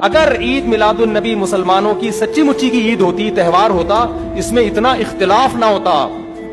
اگر عید میلاد النبی مسلمانوں کی سچی مچی کی عید ہوتی، تہوار ہوتا، اس میں اتنا اختلاف نہ ہوتا.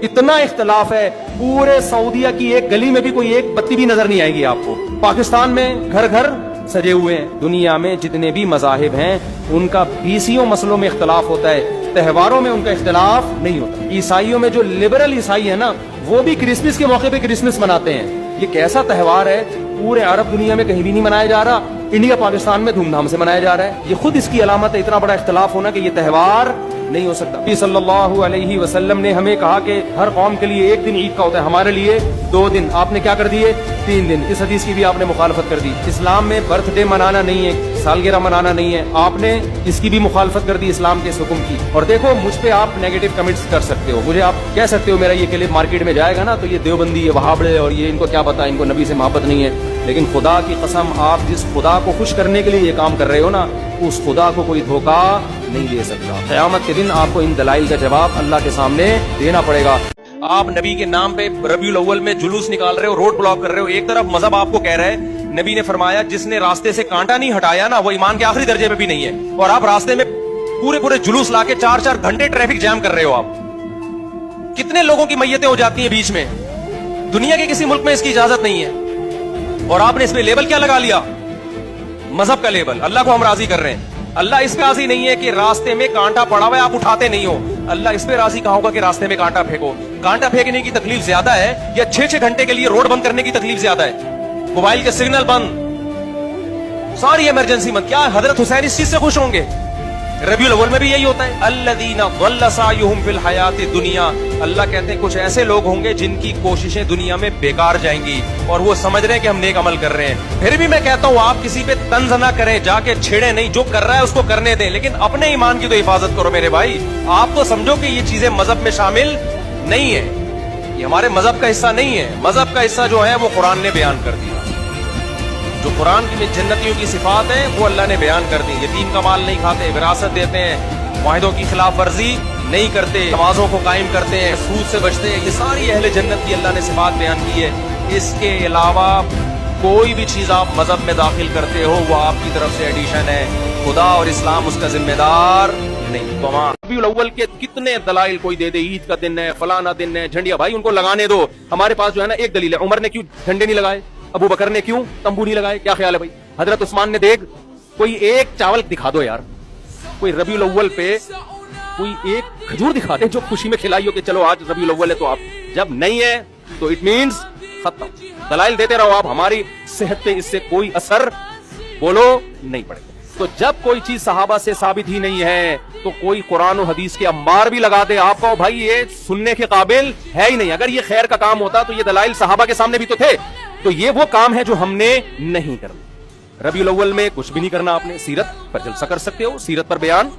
اتنا اختلاف ہے، پورے سعودیہ کی ایک گلی میں بھی کوئی ایک بتی بھی نظر نہیں آئے گی آپ کو. پاکستان میں گھر گھر سجے ہوئے ہیں. دنیا میں جتنے بھی مذاہب ہیں ان کا بیسیوں مسئلوں میں اختلاف ہوتا ہے، تہواروں میں ان کا اختلاف نہیں ہوتا. عیسائیوں میں جو لبرل عیسائی ہیں نا، وہ بھی کرسمس کے موقع پہ کرسمس مناتے ہیں. یہ کیسا تہوار ہے، پورے عرب دنیا میں کہیں بھی نہیں منایا جا رہا، انڈیا پاکستان میں دھوم دھام سے منایا جا رہا ہے. یہ خود اس کی علامت ہے، اتنا بڑا اختلاف ہونا کہ یہ تہوار نہیں ہو سکتا. نبی صلی اللہ علیہ وسلم نے ہمیں کہا کہ ہر قوم کے لیے ایک دن عید کا ہوتا ہے، ہمارے لیے 2 دن. آپ نے کیا کر دیے؟ 3 دن. اس حدیث کی بھی آپ نے مخالفت کر دی. اسلام میں برتھ ڈے منانا نہیں ہے، سالگرہ منانا نہیں ہے، آپ نے اس کی بھی مخالفت کر دی اسلام کے اس حکم کی. اور دیکھو مجھ پہ آپ نیگیٹو کمنٹس کر سکتے ہو، مجھے آپ کہہ سکتے ہو میرا یہ کلپ مارکیٹ میں جائے گا نا تو یہ دیوبندی ہے، وہابڑے، اور یہ ان کو کیا پتا، ان کو نبی سے محبت نہیں ہے. لیکن خدا کی قسم، آپ جس خدا کو خوش کرنے کے لیے یہ کام کر رہے ہو نا، اس خدا کو کوئی دھوکہ نہیں دے سکتا. قیامت کے دن آپ کو ان دلائل کا جواب اللہ کے سامنے دینا پڑے گا. آپ نبی کے نام پہ ربیع الاول میں جلوس نکال رہے ہو، روڈ بلاک کر رہے ہو. ایک طرف مذہب آپ کو کہہ رہا ہے، نبی نے فرمایا جس نے راستے سے کانٹا نہیں ہٹایا نا وہ ایمان کے آخری درجے پہ بھی نہیں ہے. اور آپ راستے میں پورے جلوس لا کے 4 گھنٹے ٹریفک جام کر رہے ہو. آپ کتنے لوگوں کی میتیں ہو جاتی ہیں بیچ میں. دنیا کے کسی ملک میں اس کی اجازت نہیں ہے. اور آپ نے اس پہ لیبل کیا لگا لیا؟ مذہب کا لیبل. اللہ کو ہم راضی کر رہے ہیں. اللہ اس پہ راضی نہیں ہے کہ راستے میں کانٹا پڑا ہوا ہے آپ اٹھاتے نہیں ہو. اللہ اس پہ راضی کہا ہوگا کہ راستے میں کانٹا پھینکو. کانٹا پھینکنے کی تکلیف زیادہ ہے یا 6 گھنٹے کے لیے روڈ بند کرنے کی تکلیف زیادہ ہے؟ موبائل کے سگنل بند، ساری ایمرجنسی بند. کیا حضرت حسین اس چیز سے خوش ہوں گے؟ ربیع الاول میں بھی یہی ہوتا ہے. الذین ضل سعیہم فی الحیات الدنیا. اللہ کہتے ہیں کچھ ایسے لوگ ہوں گے جن کی کوششیں دنیا میں بیکار جائیں گی اور وہ سمجھ رہے ہیں کہ ہم نیک عمل کر رہے ہیں. پھر بھی میں کہتا ہوں آپ کسی پہ طنز نہ کریں، جا کے چھیڑیں نہیں. جو کر رہا ہے اس کو کرنے دیں، لیکن اپنے ایمان کی تو حفاظت کرو میرے بھائی. آپ تو سمجھو کہ یہ چیزیں مذہب میں شامل نہیں ہے، یہ ہمارے مذہب کا حصہ نہیں ہے. مذہب کا حصہ جو ہے وہ قرآن نے بیان کر دیا. جو قرآن کی جنتیوں کی صفات ہیں وہ اللہ نے بیان کر دی. یتیم کا مال نہیں کھاتے، وراثت دیتے ہیں، معاہدوں کی خلاف ورزی نہیں کرتے، نمازوں کو قائم کرتے ہیں، سود سے بچتے ہیں. یہ ساری اہل جنت کی اللہ نے صفات بیان کی ہے. اس کے علاوہ کوئی بھی چیز آپ مذہب میں داخل کرتے ہو وہ آپ کی طرف سے ایڈیشن ہے. خدا اور اسلام اس کا ذمہ دار نہیں. ربیع الاول کے کتنے دلائل کوئی دے دے، عید کا دن ہے، فلانا دن ہے، جھنڈیاں بھائی ان کو لگانے دو. ہمارے پاس جو ہے نا ایک دلیل ہے. عمر نے کیوں جھنڈے نہیں لگائے؟ ابو بکر نے کیوں تمبو نہیں لگائے؟ کیا خیال ہے بھائی؟ حضرت عثمان نے دیکھ، کوئی ایک چاول دکھا دو یار. کوئی ربیع الاول پہ کوئی ایک کھجور دکھا دیں جو خوشی میں کھلائی ہو کہ چلو آج ربیع الاول ہے. تو آپ جب نہیں ہے تو اٹ مینز ختم. دلائل دیتے رہو آپ، ہماری صحت پہ اس سے کوئی اثر بولو نہیں پڑے. تو جب کوئی چیز صحابہ سے ثابت ہی نہیں ہے تو کوئی قرآن و حدیث کے انبار بھی لگا دے آپ کو، بھائی یہ سننے کے قابل ہے ہی نہیں. اگر یہ خیر کا کام ہوتا تو یہ دلائل صحابہ کے سامنے بھی تو تھے. تو یہ وہ کام ہے جو ہم نے نہیں کرنا. ربیع الاول میں کچھ بھی نہیں کرنا. آپ نے سیرت پر جلسہ کر سکتے ہو، سیرت پر بیان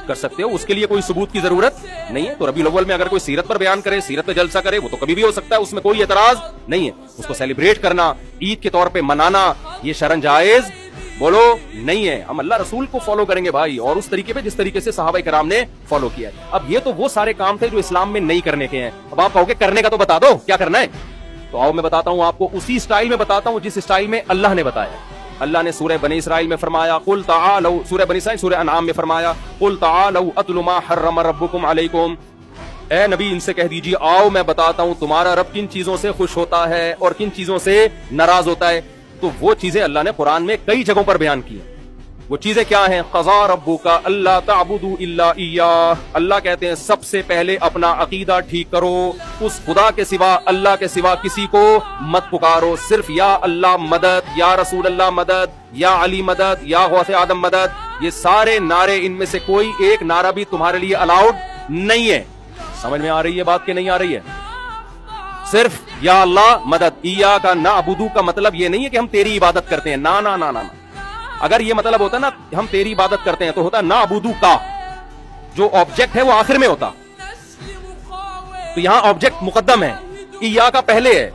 کر سکتے ہو، اس کے لیے کوئی ثبوت کی ضرورت نہیں ہے. تو ربیع الاول میں اگر کوئی سیرت پر بیان کرے، سیرت پہ جلسہ کرے، وہ تو کبھی بھی ہو سکتا ہے، اس میں کوئی اعتراض نہیں ہے. اس کو سیلیبریٹ کرنا، عید کے طور پہ منانا، یہ شرعاً جائز بولو نہیں ہے. ہم اللہ رسول کو فالو کریں گے بھائی، اور اس طریقے پہ جس طریقے سے صحابہ کرام نے فالو کیا ہے. اب یہ تو وہ سارے کام تھے جو اسلام میں نہیں کرنے کے ہیں. اب آپ کہو گے کرنے کا تو بتا دو کیا کرنا ہے. تو آؤ میں بتاتا ہوں آپ کو، اسی اسٹائل میں بتاتا ہوں جس اسٹائل میں اللہ نے بتایا. اللہ نے سورہ بنی اسرائیل میں فرمایا قل تعالوا، سورہ بنی اسرائیل سورہ انعام میں فرمایا قل تعالوا اتل ما حرم ربکم علیکم. اے نبی ان سے کہہ دیجیے آؤ میں بتاتا ہوں تمہارا رب کن چیزوں سے خوش ہوتا ہے اور کن چیزوں سے ناراض ہوتا ہے. تو وہ چیزیں اللہ نے قرآن میں کئی جگہوں پر بیان کی ہیں. وہ چیزیں کیا ہیں؟ قضا ربک اللہ تعبدوا الا ایاہ. اللہ کہتے ہیں سب سے پہلے اپنا عقیدہ ٹھیک کرو، اس خدا کے سوا، اللہ کے سوا کسی کو مت پکارو. صرف یا اللہ مدد، یا رسول اللہ مدد، یا علی مدد، یا غوث آدم مدد. یہ سارے نعرے، ان میں سے کوئی ایک نعرہ بھی تمہارے لیے الاؤڈ نہیں ہے. سمجھ میں آ رہی ہے بات کہ نہیں آ رہی ہے؟ صرف یا اللہ مدد. ایاک نعبد کا مطلب یہ نہیں ہے کہ ہم تیری عبادت کرتے ہیں، نا نا نا نا. اگر یہ مطلب ہوتا نا ہم تیری عبادت کرتے ہیں تو ہوتا نعبد کا، جو آبجیکٹ ہے وہ آخر میں ہوتا. تو یہاں آبجیکٹ مقدم ہے، ایاک کا پہلے ہے.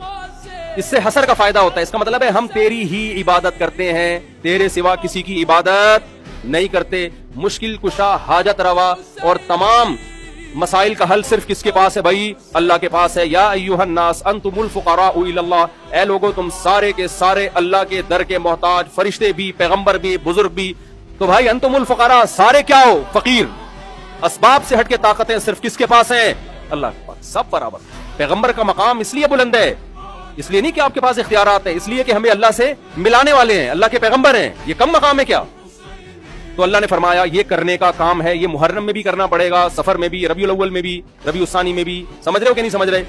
اس سے حصر کا فائدہ ہوتا ہے. اس کا مطلب ہے ہم تیری ہی عبادت کرتے ہیں، تیرے سوا کسی کی عبادت نہیں کرتے. مشکل کشا، حاجت روا اور تمام مسائل کا حل صرف کس کے پاس ہے بھائی؟ اللہ کے پاس ہے. یا ایھا الناس انتم الفقراء الی اللہ. اے لوگو تم سارے کے سارے اللہ کے در کے محتاج، فرشتے بھی، پیغمبر بھی، بزرگ بھی. تو بھائی انتم الفقراء، سارے کیا ہو؟ فقیر. اسباب سے ہٹ کے طاقتیں صرف کس کے پاس ہیں؟ اللہ کے پاس. سب برابر. پیغمبر کا مقام اس لیے بلند ہے، اس لیے نہیں کہ آپ کے پاس اختیارات ہیں، اس لیے کہ ہمیں اللہ سے ملانے والے ہیں، اللہ کے پیغمبر ہیں. یہ کم مقام ہے کیا؟ تو اللہ نے فرمایا یہ کرنے کا کام ہے، یہ محرم میں بھی کرنا پڑے گا، سفر میں بھی، ربیع الاول میں بھی، ربیع الثانی میں بھی. سمجھ رہے ہو کہ نہیں سمجھ رہے؟